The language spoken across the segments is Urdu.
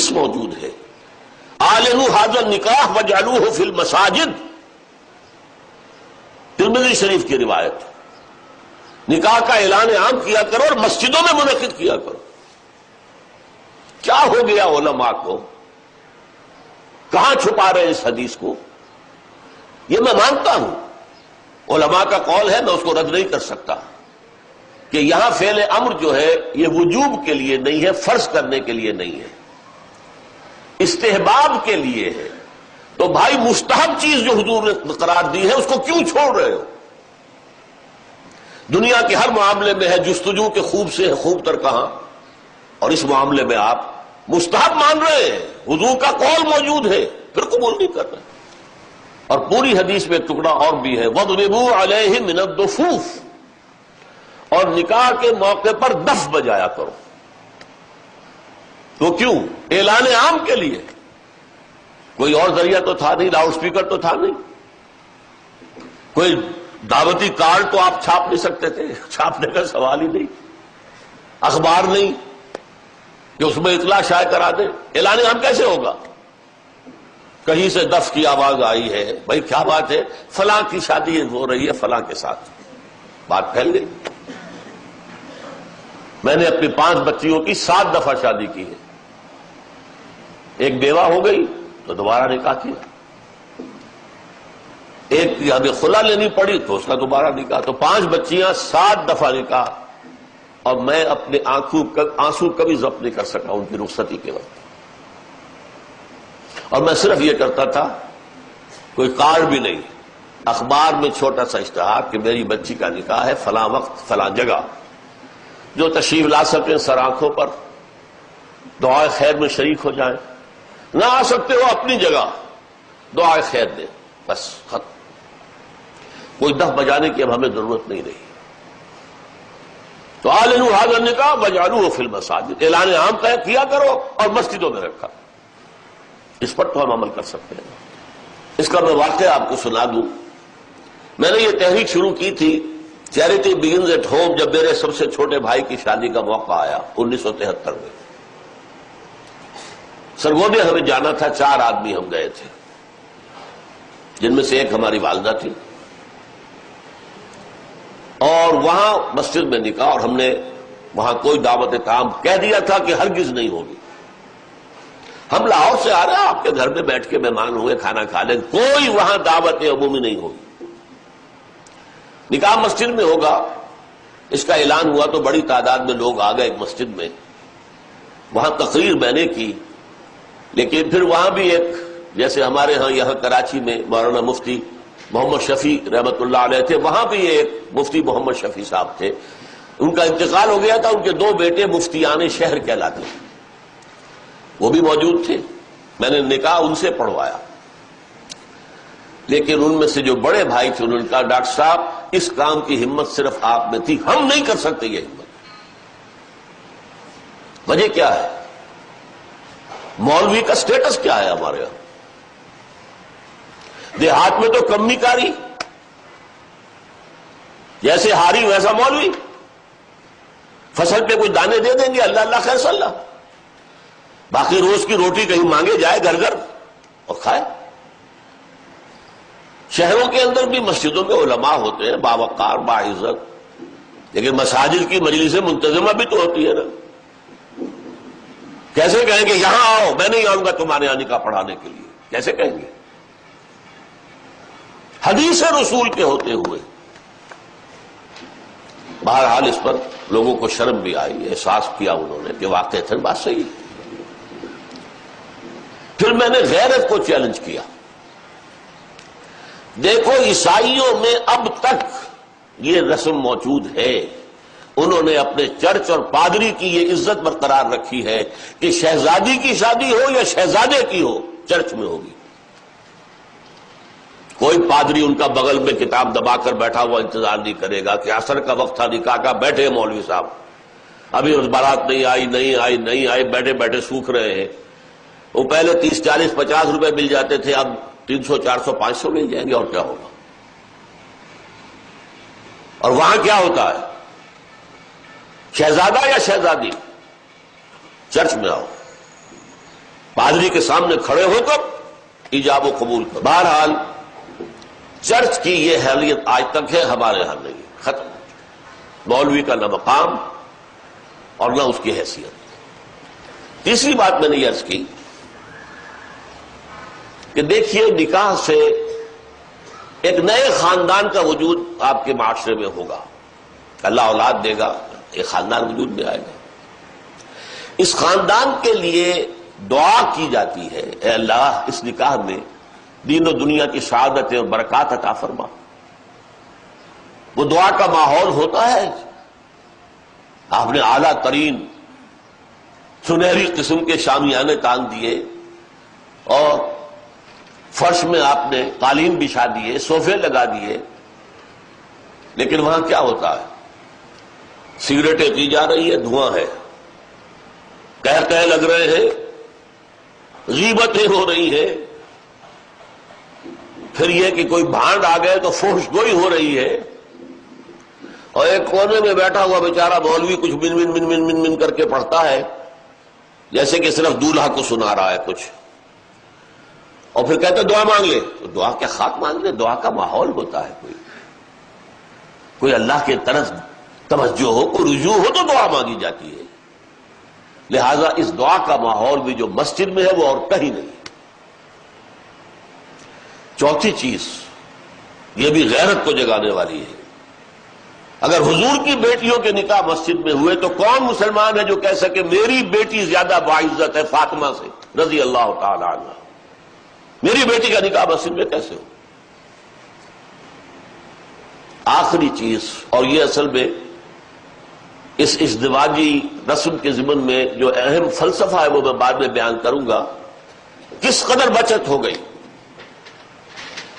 حدیث موجود ہے، اعلنوا ھذا النکاح واجعلوہ فی المساجد، ترمذی شریف کی روایت، نکاح کا اعلان عام کیا کرو اور مسجدوں میں منعقد کیا کرو۔ کیا ہو گیا علماء کو؟ کہاں چھپا رہے اس حدیث کو؟ یہ میں مانتا ہوں، علماء کا قول ہے، میں اس کو رد نہیں کر سکتا کہ یہاں فعل امر جو ہے یہ وجوب کے لیے نہیں ہے، فرض کرنے کے لیے نہیں ہے، استحباب کے لیے ہے۔ تو بھائی مستحب چیز جو حضور نے قرار دی ہے اس کو کیوں چھوڑ رہے ہو؟ دنیا کے ہر معاملے میں ہے جستجو کے خوب سے ہے خوب تر کہاں، اور اس معاملے میں آپ مستحب مان رہے ہیں، حضور کا قول موجود ہے، پھر قبول نہیں کر رہے۔ اور پوری حدیث میں ایک ٹکڑا اور بھی ہے، وَاضْرِبُوا عَلَيْهِمْ مِنَ الضُّفُوفِ، اور نکاح کے موقع پر دف بجایا کرو۔ تو کیوں؟ اعلان عام کے لیے، کوئی اور ذریعہ تو تھا نہیں، لاؤڈ سپیکر تو تھا نہیں، کوئی دعوتی کارڈ تو آپ چھاپ نہیں سکتے تھے، چھاپنے کا سوال ہی نہیں، اخبار نہیں کہ اس میں اطلاع شائع کرا دیں۔ اعلان عام کیسے ہوگا؟ کہیں سے دف کی آواز آئی ہے، بھائی کیا بات ہے، فلاں کی شادی ہو رہی ہے فلاں کے ساتھ، بات پھیل گئی۔ میں نے اپنی 5 بچیوں کی 7 دفعہ شادی کی ہے، ایک بیوہ ہو گئی تو دوبارہ نکاح کیا، ایک کی ہمیں خلا لینی پڑی تو اس کا دوبارہ نکاح، تو 5 بچیاں 7 دفعہ نکاح، اور میں اپنے آنسو کبھی ضبط نہیں کر سکا ان کی رخصتی کے وقت۔ اور میں صرف یہ کرتا تھا، کوئی کارڈ بھی نہیں، اخبار میں چھوٹا سا اشتہار کہ میری بچی کا نکاح ہے فلاں وقت فلاں جگہ، جو تشریف لا سکیں سر آنکھوں پر دعائے خیر میں شریک ہو جائیں، نہ آ سکتے ہو اپنی جگہ دعائے خیر دیں، بس ختم۔ کوئی دف بجانے کی اب ہمیں ضرورت نہیں رہی۔ تو اعلنوا ھذا النکاح واجعلوہ فی المساجد، اعلان عام کیا کرو اور مسجدوں میں رکھا، اس پر تو ہم عمل کر سکتے ہیں۔ اس کا میں واقعہ آپ کو سنا دوں۔ میں نے یہ تحریک شروع کی تھی چیریٹی بگنز ایٹ ہوم جب میرے سب سے چھوٹے بھائی کی شادی کا موقع آیا 1973 میں۔ سرگودے ہمیں جانا تھا، 4 آدمی ہم گئے تھے، جن میں سے ایک ہماری والدہ تھی، اور وہاں مسجد میں نکاح، اور ہم نے وہاں کوئی دعوت عام کہہ دیا تھا کہ ہرگز نہیں ہوگی۔ ہم لاہور سے آ رہے ہیں، آپ کے گھر میں بیٹھ کے مہمان ہوئے، کھانا کھا لیں، کوئی وہاں دعوت عمومی نہیں ہوگی، نکاح مسجد میں ہوگا۔ اس کا اعلان ہوا تو بڑی تعداد میں لوگ آ گئے ایک مسجد میں، وہاں تقریر میں نے کی، لیکن پھر وہاں بھی ایک، جیسے ہمارے ہاں یہاں کراچی میں مولانا مفتی محمد شفیع رحمۃ اللہ علیہ تھے، وہاں بھی ایک مفتی محمد شفیع صاحب تھے، ان کا انتقال ہو گیا تھا، ان کے 2 بیٹے مفتیان شہر کہلاتے ہیں، وہ بھی موجود تھے، میں نے نکاح ان سے پڑھوایا۔ لیکن ان میں سے جو بڑے بھائی تھے انہوں نے کہا ڈاکٹر صاحب اس کام کی ہمت صرف آپ میں تھی، ہم نہیں کر سکتے یہ ہمت۔ وجہ کیا ہے؟ مولوی کا سٹیٹس کیا ہے ہمارے یہاں؟ دیہات میں تو کمی کاری، جیسے ہاری ویسا مولوی، فصل پہ کوئی دانے دے دیں گے، اللہ اللہ خیر صلی اللہ، باقی روز کی روٹی کہیں مانگے جائے گھر گھر اور کھائے۔ شہروں کے اندر بھی مسجدوں میں علماء ہوتے ہیں باوقار باعزت، لیکن مساجد کی مجلس منتظمہ بھی تو ہوتی ہے نا۔ کیسے کہیں گے یہاں آؤ، میں نہیں آؤں گا تمہارے یہاں نکاح پڑھانے کے لیے، کیسے کہیں گے؟ حدیث رسول کے ہوتے ہوئے۔ بہرحال اس پر لوگوں کو شرم بھی آئی، احساس کیا انہوں نے کہ واقعی بات صحیح ہے۔ پھر میں نے غیرت کو چیلنج کیا، دیکھو عیسائیوں میں اب تک یہ رسم موجود ہے، انہوں نے اپنے چرچ اور پادری کی یہ عزت برقرار رکھی ہے کہ شہزادی کی شادی ہو یا شہزادے کی ہو چرچ میں ہوگی، کوئی پادری ان کا بغل میں کتاب دبا کر بیٹھا ہوا انتظار نہیں کرے گا کہ عصر کا وقت تھا نکاح کا، بیٹھے مولوی صاحب ابھی اس بارات نہیں آئی بیٹھے بیٹھے سوکھ رہے ہیں۔ وہ پہلے 30 40 50 روپے مل جاتے تھے، اب 300 400 500 مل جائیں گے، اور کیا ہوگا؟ اور وہاں کیا ہوتا ہے؟ شہزادہ یا شہزادی؟ چرچ میں آؤ، پادری کے سامنے کھڑے ہو کر ایجاب و قبول کر. بہرحال چرچ کی یہ حیثیت آج تک ہے، ہمارے ہاں نہیں، ختم. مولوی کا نہ مقام اور نہ اس کی حیثیت. تیسری بات میں نے یہ عرض کی کہ دیکھیے نکاح سے ایک نئے خاندان کا وجود آپ کے معاشرے میں ہوگا. اللہ اولاد دے گا، ایک خاندان وجود میں آئے گا. اس خاندان کے لیے دعا کی جاتی ہے، اے اللہ اس نکاح میں دین و دنیا کی سعادت اور برکات عطا فرما. وہ دعا کا ماحول ہوتا ہے. آپ نے اعلیٰ ترین سنہری قسم کے شامیانے تان دیے اور فرش میں آپ نے قالین بچھا دیے، صوفے لگا دیے، لیکن وہاں کیا ہوتا ہے؟ سگریٹیں پی جا رہی ہے، دھواں ہے، کہہ لگ رہے ہیں، غیبتیں ہو رہی ہیں. پھر یہ کہ کوئی بھانڈ آ گئے تو فحش گوئی ہو رہی ہے، اور ایک کونے میں بیٹھا ہوا بیچارہ مولوی کچھ من من من من من من کر کے پڑھتا ہے، جیسے کہ صرف دولہا کو سنا رہا ہے کچھ، اور پھر کہتے دعا مانگ لے. تو دعا کیا خاک مانگ لے؟ دعا کا ماحول ہوتا ہے، کوئی اللہ کے طرف توجہ ہو، کوئی رجوع ہو تو دعا مانگی جاتی ہے. لہذا اس دعا کا ماحول بھی جو مسجد میں ہے وہ اور کہیں نہیں. چوتھی چیز یہ بھی غیرت کو جگانے والی ہے. اگر حضور کی بیٹیوں کے نکاح مسجد میں ہوئے تو کون مسلمان ہے جو کہہ سکے میری بیٹی زیادہ باعزت ہے فاطمہ سے رضی اللہ تعالی عنہ؟ میری بیٹی کا نکاح مسجد میں کیسے ہو؟ آخری چیز، اور یہ اصل میں اس ازدواجی رسم کے ضمن میں جو اہم فلسفہ ہے وہ میں بعد میں بیان کروں گا. کس قدر بچت ہو گئی.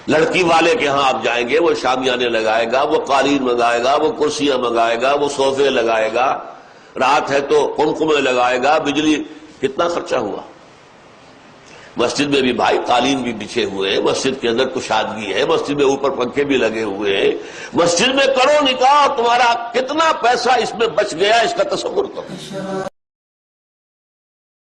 لڑکی والے کے ہاں آپ جائیں گے، وہ شامیانے لگائے گا، وہ قالین منگائے گا، وہ کرسیاں منگائے گا، وہ صوفے لگائے گا، رات ہے تو قمقمے لگائے گا، بجلی. کتنا خرچہ ہوا. مسجد میں بھی بھائی قالین بھی بچھے ہوئے ہیں، مسجد کے اندر کشادگی ہے، مسجد میں اوپر پنکھے بھی لگے ہوئے ہیں، مسجد میں کرو نکاح، تمہارا کتنا پیسہ اس میں بچ گیا اس کا تصور کرو.